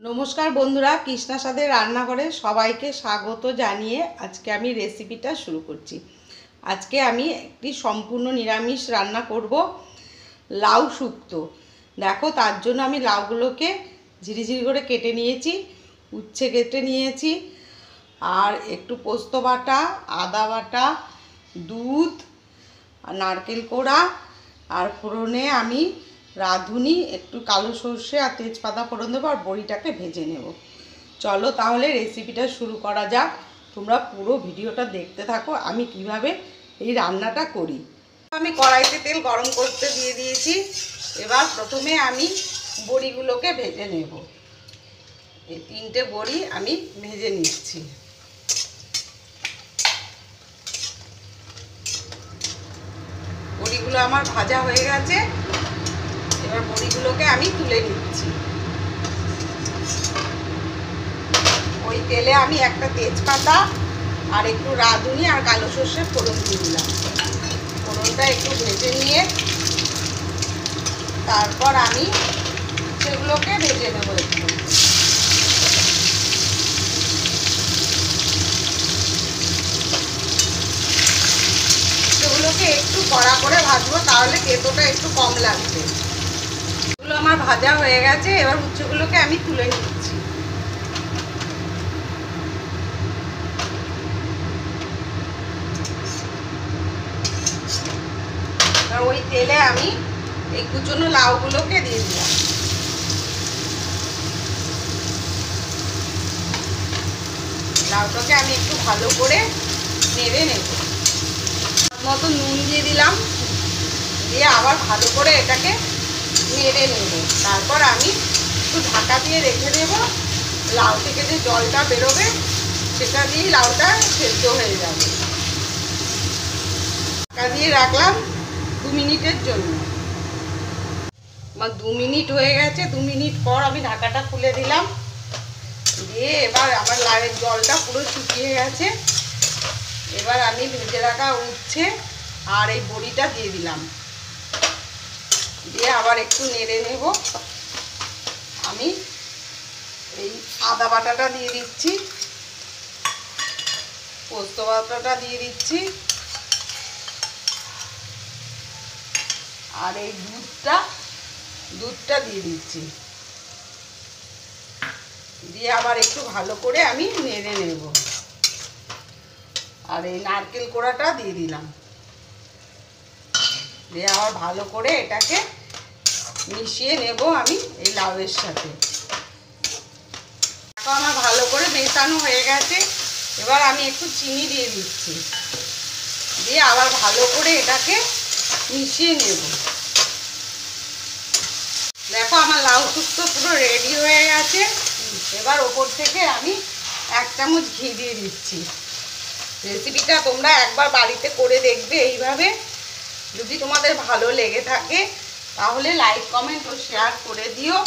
नमस्कार बंधुरा कृष्णा स्वादे रान्नाघरे सबाइके स्वागत जानिए आज के आमी रेसिपिटा शुरू करছি। आज के आमी एकटी सम्पूर्ण निरामिष रान्ना करब लाउ शुक्तो। देखो तार जोन्नो आमी लाउगुलोके झिरिझिरि करे केटे निয়েছি, उচ্ছে केटे निয়েছি और एकटू पोस्तो बाटा, आदा बाटा, दूध, नारकेल कोड़ा और फोड़ने आमी राधुनी एकटू कालो सर्षे और तेजपाता फोड़न देव और बड़ीटाके भेजे नेब। चलो ताहले रेसिपिटा शुरू करा जाक। तोमरा पुरो भिडियोटा देखते थाको आमी किभाबे এই রান্নাটা করি। আমি কড়াইতে তেল গরম করতে দিয়ে দিয়েছি। এবার প্রথমে আমি বড়িগুলোকে ভেজে নেব। এই তিনটে বড়ি আমি ভেজে নিচ্ছি। বড়িগুলো আমার ভাজা হয়ে গেছে। এবার বড়িগুলোকে আমি তুলে নিচ্ছি। ওই তেলে আমি একটা তেজপাতা আর একটু রাঁধুনি আর কালো সর্ষে ফোড়ন দিয়ে দিলাম। ফোড়নটা একটু ভেজে নিয়ে তারপর আমি সেগুলোকে ভেজে নেব। একটু সেগুলোকে একটু কড়া করে ভাজবো, তাহলে তেতোটা একটু কম লাগবে। এগুলো আমার ভাজা হয়ে গেছে। এবার উচ্ছেগুলোকে আমি তুলে নিচ্ছি। ওই তেলে আমি এই কুচনো লাউগুলোকে দিয়ে দিলাম। লাউটাকে আমি একটু ভালো করে নেড়ে নেব। মতো নুন দিয়ে দিলাম, দিয়ে আবার ভালো করে এটাকে নেড়ে নেব। তারপর আমি একটু ঢাকা দিয়ে রেখে দেব। লাউ থেকে যে জলটা বেরোবে সেটা দিয়ে লাউটা সেদ্ধ হয়ে যাবে। ঢাকা দিয়ে রাখলাম 2 মিনিটের জন্য। আমার 2 মিনিট হয়ে গেছে। 2 মিনিট পর আমি ঢাকাটা খুলে দিলাম। দিয়ে এবার আমার লাউয়ের জলটা পুরো শুকিয়ে গেছে। এবার আমি ভেজে রাখা উচ্ছে আর এই বড়িটা দিয়ে দিলাম। দিয়ে আবার একটু নেড়ে নেব। আমি এই আদা বাটাটা দিয়ে দিচ্ছি, পোস্ত বাটাটা দিয়ে দিচ্ছি আর এই দুধটা দিয়ে দিচ্ছি। দিয়ে আবার একটু ভালো করে আমি নেড়ে নেব। আর এই নারকেল কোড়াটা দিয়ে দিলাম। দিয়ে আবার ভালো করে এটাকে মিশিয়ে নেব আমি এই লাউয়ের সাথে। এখন আমার ভালো করে মেশানো হয়ে গেছে। এবার আমি একটু চিনি দিয়ে দিচ্ছি। দিয়ে আবার ভালো করে এটাকে মিশিয়ে নেব। দেখো আমার লাউ শুক্তো পুরো রেডি হয়ে গেছে। এবার ওপর থেকে আমি 1 চামচ ঘি দিয়ে দিচ্ছি। রেসিপিটা তোমরা একবার বাড়িতে করে দেখবে এইভাবে। যদি তোমাদের ভালো লেগে থাকে তাহলে লাইক কমেন্ট ও শেয়ার করে দিও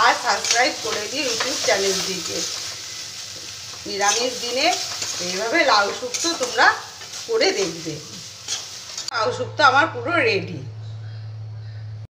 আর সাবস্ক্রাইব করে দিও ইউটিউব চ্যানেলটিকে। নিরামিষ দিনে এইভাবে লাউ শুক্তো তোমরা করে দেখবে। লাউ শুক্তো আমার পুরো রেডি।